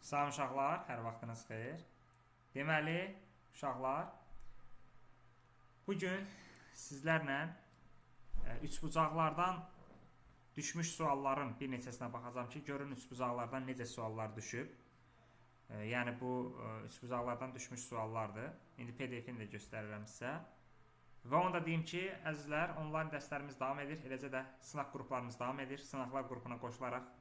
Salam uşaqlar, hər vaxtınız xeyir. Deməli, uşaqlar, bugün sizlərlə üçbucaqlardan düşmüş sualların bir neçəsinə baxacağım ki, görün üçbucaqlardan necə suallar düşüb. Yəni bu üçbucaqlardan düşmüş suallardır. İndi PDF-ini də göstərirəm sizə. Və onu da deyim ki, əzizlər, onlayn dərslərimiz davam edir, eləcə də sınaq qruplarımız davam edir. Sınaqlar qrupuna qoşularaq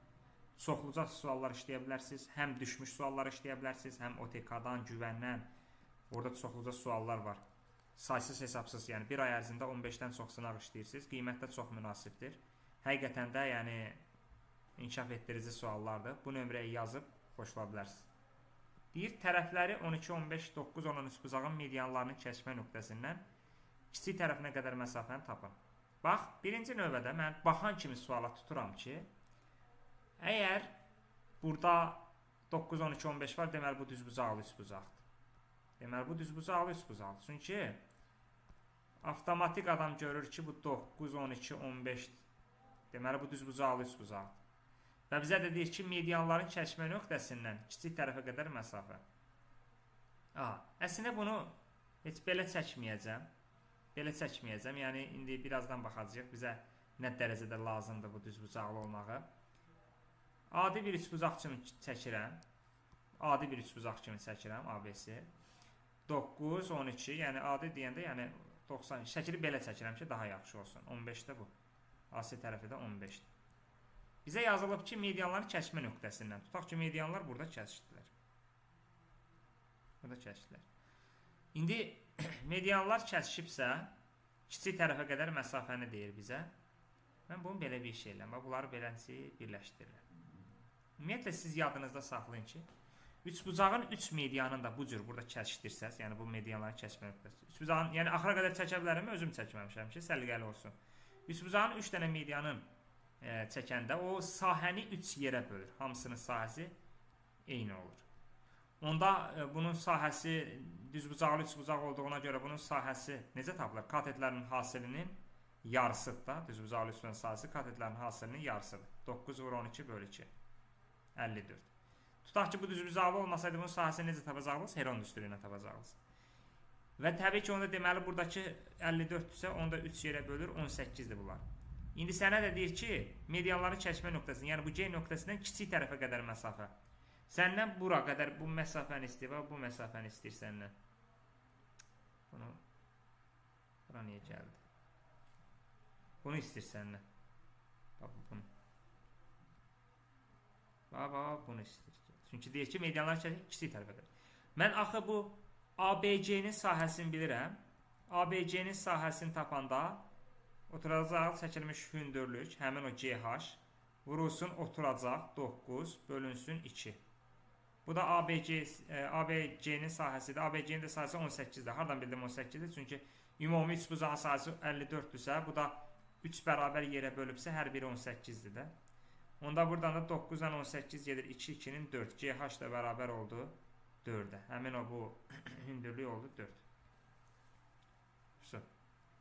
çoxluca suallar işləyə bilərsiniz. Həm düşmüş suallar işləyə bilərsiniz, həm OTK-dan, güvəndən. Orada çoxluca suallar var. Saysız hesabsız, yəni bir ay ərzində 15-dən çox sınaq işləyirsiniz. Qiymət də çox münasibdir. Həqiqətən də yəni inkişaf etdirici suallardır. Bu nömrəyə yazıb qoşula bilərsiniz. Deyir, tərəfləri 12, 15, 9, 13 bucağın medianlarını kəsmə nöqtəsindən kiçik tərəfinə qədər məsafəni tapın. Bax, birinci növbədə mən baxan kimi suala tuturam ki, əgər burada 9, 12, 15 var, deməli bu düzbucaqlı üçbucaqdır. Deməli bu düzbucaqlı üçbucaqdır. Çünki avtomatik adam görür ki, bu 9, 12, 15-dir. Deməli bu düzbucaqlı üçbucaqdır. Və bizə də deyir ki, medianların kəsmə nöqtəsindən kiçik tərəfə qədər məsafə. Əslində bunu heç belə çəkməyəcəm. Yəni indi birazdan baxacağıq bizə nə dərəcədə lazımdır bu düzbucaqlı olmağı. Adi bir üçbucaq kimi çəkirəm. ABC. 9, 12, yəni adi deyəndə, yəni 90, şəkili belə çəkirəm ki, daha yaxşı olsun. 15-də bu. AC tərəfi də 15-dir. Bizə yazılıb ki, medianları kəsmə nöqtəsindən. Tutaq ki, medianlar burada kəsişdilər. İndi medianlar kəsişibsə, kiçik tərəfə qədər məsafəni deyir bizə. Mən bunu belə bir şey eləm. Bunları beləncə birləşdirirəm. Ümumiyyətlə, siz yadınızda saxlayın ki, üçbucağın 3 medianını da bu cür burada kəsişdirsəz, yəni bu medianları kəsmə nöqtəsi. Üçbucağın, yəni axıra qədər çəkə bilərəm, özüm çəkməmişəm ki, səliqəli olsun. Üçbucağın 3 dənə medianın çəkəndə o sahəni 3 yerə bölür. Hamısının sahəsi eyni olur. Onda bunun sahəsi düzbucaqlı üçbucaq olduğuna görə bunun sahəsi necə tapılır? Katetlərin hasilinin yarısıdır da. Düzbucaqlı üçbucağın sahəsi katetlərin hasilinin yarısıdır. 9 vur 12 bölü 2. 54. Tutaq ki, bu düzbucaqlı olmasaydı bunun sahəsini necə tapacaqsınız? Heron düsturü ilə tapacaqsınız. Və təbii ki, onda deməli buradakı 54-dürsə, onda 3 yerə bölür, 18-dir bunlar. İndi sənə də deyir ki, medianları kəsmə nöqtəsindən, yəni bu G nöqtəsindən kiçik tərəfə qədər məsafə. Səndən bura qədər bu məsafəni istəyir və bu məsafəni istəyir səndən. Bura niyə gəldi? Bunu istəyir səndən. Bunu. Bunu istəyir. Çünki deyir ki, medianlar kiçik tərəfə qədər. Mən axı bu ABC-nin sahəsini bilirəm. ABC-nin sahəsini tapanda oturacaq çəkilmiş hündürlük, həmin o GH, vurulsun oturacaq 9, bölünsün 2. Bu da ABC-nin sahəsidir. ABC-nin də sahəsi 18-dir. Hardan bildim 18-dir? Çünki ümumi üçbucağın sahəsi 54-dürsə, bu da 3 bərabər yerə bölübsə, hər biri 18-dir də. Onda buradan da 9-dan 18 gedir, 2, 2-nin 4. GH da bərabər oldu 4-ə. Həmin o bu hündürlük oldu 4.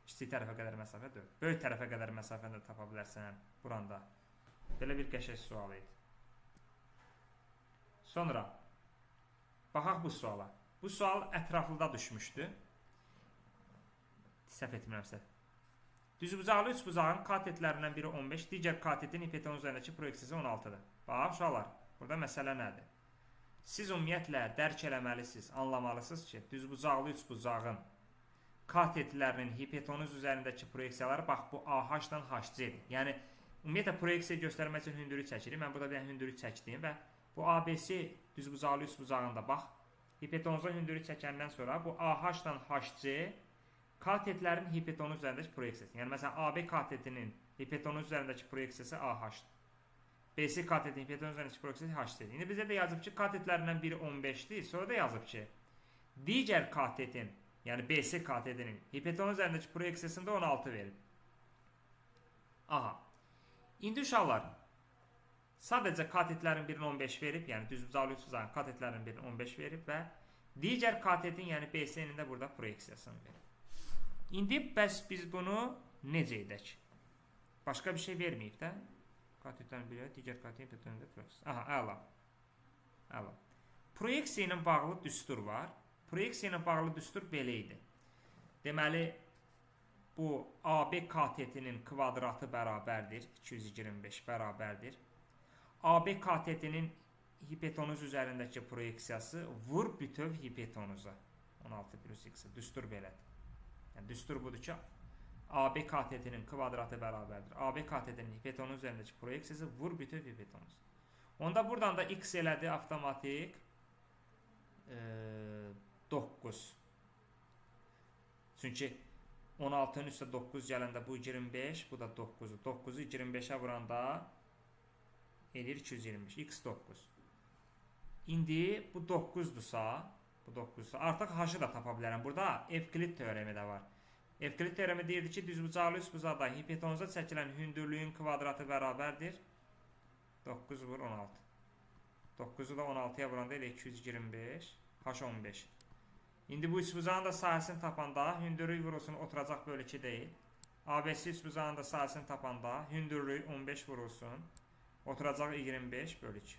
Kiçik tərəfə qədər məsafə 4. Böyük tərəfə qədər məsafəni də tapa bilərsən buranda. Belə bir qəşəng sual idi. Sonra baxaq bu suala. Bu sual ətraflıda düşmüşdü. Səhv etmirəmsə. Düzbucaqlı üçbucağın katetlərindən biri 15, digər katetin hipotenuz üzərindəki proyeksiyası 16-dır. Bax, uşaqlar, burada məsələ nədir? Siz ümumiyyətlə dərk eləməlisiniz, anlamalısınız ki, düzbucaqlı üçbucağın katetlərinin hipotenuz üzərindəki proyeksiyaları bax bu AH-dan HC-dir. Yəni ümumiyyətlə proyeksiya göstərmək üçün hündürlük çəkirik. Mən burada bir hündürlük çəkdim və bu ABC düzbucaqlı üçbucağında bax hipotenuza hündürlük çəkəndən sonra bu AH-dan HC katetlərin hipotenuz üzərindəki proyeksiyası. Yəni məsələn AB katetinin hipotenuz üzərindəki proyeksiyası AH-dır. BC katetinin hipotenuz üzərindəki proyeksiyası HC-dir. İndi bizə də yazıb ki, katetlərindən biri 15-dir. Sonra da yazıb ki, digər katetin, yəni BC katetinin hipotenuz üzərindəki proyeksiyasında 16 verib. İndi uşaqlar, sadəcə katetlərin birini 15 verib, yəni düzbucaqlı üçbucağın katetlərin birini 15 verib və digər katetin, yəni BC-nin də burada proyeksiyasını verib. İndi bəs biz bunu necə edək? Başqa bir şey verməyib də. Katetlərin biri, digər katetin hipotenuzda proyeksiyası. Əla. proyeksiya ilə bağlı düstur var. Proyeksiya ilə bağlı düstur belə idi. Deməli, bu AB katetinin kvadratı bərabərdir. 225 bərabərdir. AB katetinin hipotenuz üzərindəki proyeksiyası vur bütöv hipotenuza. 16 plus x. Düstur belədir. Yəni, düstur budur ki, AB katetinin kvadratı bərabərdir. AB katetinin hipotenuz üzərindəki proyeksiyası vur bütöv hipotenuz. Onda buradan da x elədi avtomatik 9. Çünki 16-nın üstə 9 gələndə bu 25, bu da 9-u. 9-u 25-ə vuranda edir 225. X 9. İndi bu 9-dursa, artıq h-ı da tapa bilərəm. Burada Evklid teoremi də var. Evklid teoremi deyirdi ki, düzbucaqlı üstbucaqda hipotenuza çəkilən hündürlüyün kvadratı bərabərdir. 9 vur 16. 9-u da 16-ya vuranda elə 225, h 15. İndi bu üçbucağın da sahəsini tapanda hündürlük vurulsun oturacaq bölü 2 deyil. ABC üçbucağın da sahəsini tapanda hündürlük 15 vurulsun oturacaq 25 bölü 2.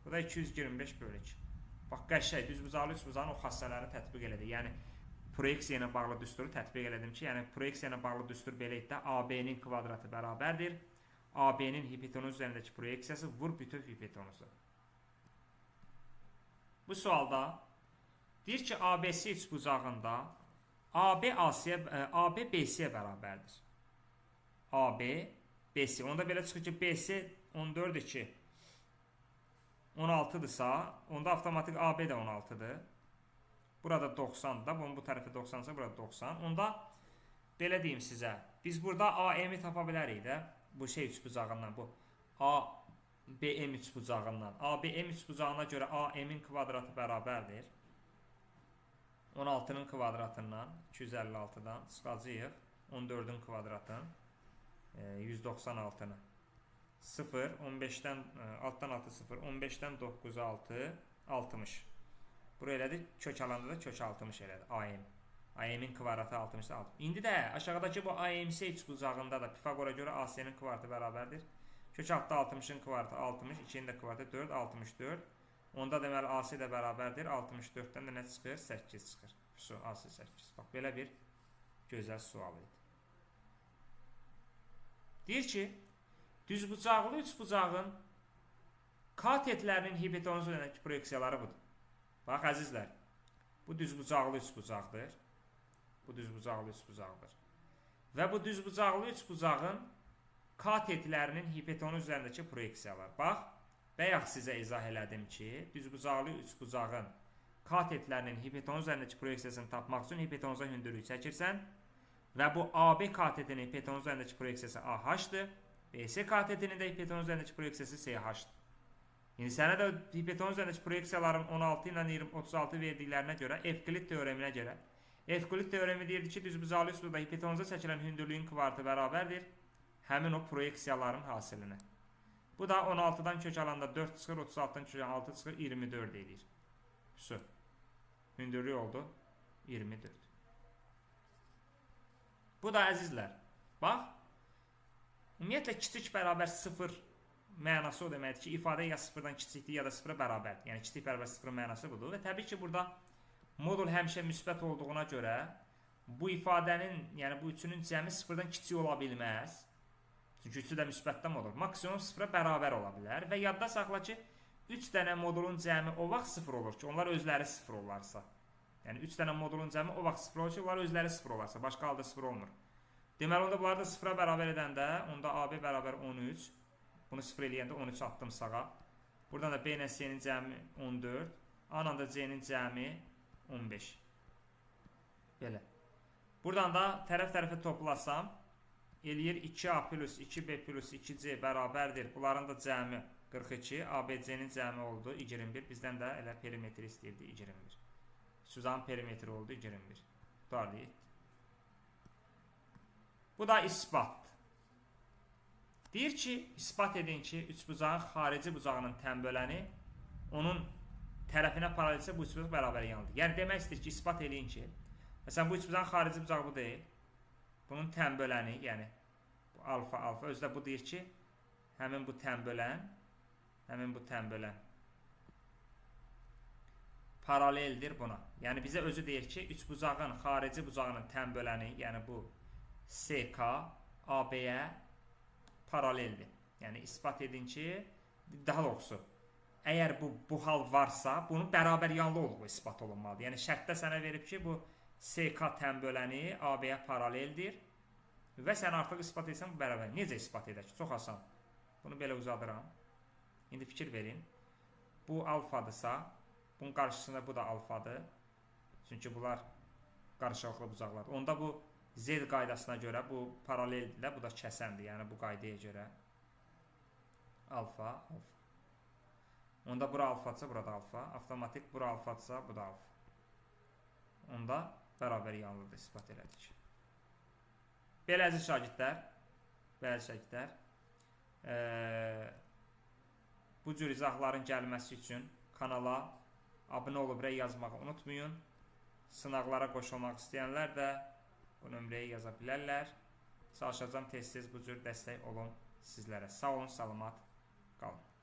Bu da 225 bölü 2. Bax, qəşəng düzbucaqlı üçbucağın o xassələrini tətbiq elədi. Yəni, proyeksiya ilə bağlı düsturu tətbiq elədim ki, yəni proyeksiya ilə bağlı düstur belə etdə AB-nin kvadratı bərabərdir. AB-nin hipotenuz üzərindəki proyeksiyası vur bütöv hipotenuza. Bu sualda deyir ki, ABC üçbucağında AB BC-yə bərabərdir. AB BC. Onda belə çıxır ki, BC 14-dür ki, 16-dırsa, onda avtomatik AB də 16-dır. Burada 90-dır da, bunun bu tərəfi 90-sa, burada 90. Onda belə deyim sizə, biz burada AM-i tapa bilərik də, bu şey üçbucağından, bu ABM üçbucağından. ABM üçbucağına görə AM-in kvadratı bərabərdir. 16-nın kvadratından 256-dan çıxacağıq 14-ün kvadratın 196-nı 0, 15-dən altdan 6 0, 15-dən 9 6, 60. Buraya elədi, kök alanda da kök 60 elədi AM. AM-in kvadratı 60 60. İndi də aşağıdakı bu AMC üçbucağında da Pifagora görə AC-nin kvadratı bərabərdir. Kök altda 60-ın kvadratı 60, 2-nin də kvadratı 4, 64. Onda deməli AC də bərabərdir. 64-dən də nə çıxır? 8 çıxır. Su, AC 8. Bax, belə bir gözəl sual idi. Deyir ki, düzbucaqlı üçbucağın katetlərinin hipotenuz üzərindəki proyeksiyaları budur. Bax, əzizlər, bu düzbucaqlı üçbucaqdır. Bu düzbucaqlı üçbucaqdır. Və bu düzbucaqlı üçbucağın katetlərinin hipotenuz üzərindəki proyeksiyalar. Bax, bayaq sizə izah elədim ki, düzbucaqlı üçbucağın katetlərinin hipotenuz üzərindəki proyeksiyasını tapmaq üçün hipotenuza hündürlük çəkirsən və bu AB katetinin hipotenuz üzərindəki proyeksiyası AH-dır, BC katetinin də hipotenuz üzərindəki proyeksiyası CH-dır. İndi sənə də hipotenuz üzərindəki proyeksiyaların 16 ilə 36 verdiklərinə görə Evklid teoreminə görə Evklid teoremi deyirdi ki, düzbucaqlı üçbucaqda hipotenuza çəkilən hündürlüyün kvadratı bərabərdir həmin o proyeksiyaların hasilinə. Bu da 16-dan kök alanda 4 çıxır, 36-dan kök 6 çıxır, 24 edir. Su. Hündürlük oldu 24. Bu da əzizlər. Bax, ümumiyyətlə kiçik bərabər 0 mənası o deməkdir ki, ifadə ya 0-dan kiçikdir, ya da 0-a bərabərdir. Yəni, kiçik bərabər 0 mənası budur. Və təbii ki, burada modul həmişə müsbət olduğuna görə bu ifadənin, yəni bu üçünün cəmi 0-dan kiçik ola bilməz. Çünki üçü də müsbətdə modul. Maksimum 0-a bərabər ola bilər. Və yadda saxla ki, 3 dənə modulun cəmi o vaxt 0 olur ki, onlar özləri 0 olarsa. Yəni, 3 dənə modulun cəmi o vaxt 0 olur ki, onlar özləri 0 olarsa. Başqa halda 0 olmur. Deməli, onda bunları da 0-a bərabər edəndə, onda AB bərabər 13. Bunu 0 eləyəndə 13 atdım sağa. Buradan da B ilə C-nin cəmi 14. A ilə da C-nin cəmi 15. Belə. Buradan da tərəf-tərəfə toplasam, eləyir 2A plus 2B plus 2C bərabərdir. Bunların da cəmi 42. ABC-nin cəmi oldu 21. Bizdən də elə perimetri istəyirdi 21. Üçbucağın perimetri oldu 21. Tutarlı. Bu da isbat. Deyir ki, isbat edin ki, üçbucağın xarici bucağının təmböləni onun tərəfinə paralelsə bu üçbucaq bərabər yanlıdır. Yəni, demək istəyir ki, isbat edin ki, məsələn, bu üçbucağın xarici bucağı bu deyil. Bunun təmböləni, yəni alfa, özdə bu deyir ki, həmin bu təmbölən paraleldir buna. Yəni bizə özü deyir ki, üçbucağın xarici bucağının tənböləni, yəni bu SK AB-yə paraleldir. Yəni isbat edin ki, daha doğrusu, əgər bu hal varsa, bunun bərabər yanlı olduğu isbat olunmalıdır. Yəni şərtdə sənə verib ki, bu SK tənböləni AB-yə paraleldir və sən artıq isbat etsən bu bərabər. Necə isbat edək? Çox asan. Bunu belə uzadıram. İndi fikir verin. Bu alfadırsa, bunun qarşısında bu da alfadır. Çünki bunlar qarşılıqlı bucaqlar. Onda bu Z qaydasına görə bu paraleldir, bu da kəsəndir. Yəni bu qaydaya görə alfa, alfa. Onda bura alfadsa, burada alfa. Avtomatik bura alfadsa, bu da alfa. Onda bərabər yanlıdır ispat elədik. Belə əziz şagirdlər, bu cür izahların gəlməsi üçün kanala abunə olub rəy yazmağı unutmayın. Sınaqlara qoşulmaq istəyənlər də bu nömrəyə yaza bilərlər. Çalışacağım tez-tez bu cür dəstək olun sizlərə. Sağ olun, salamat qalın.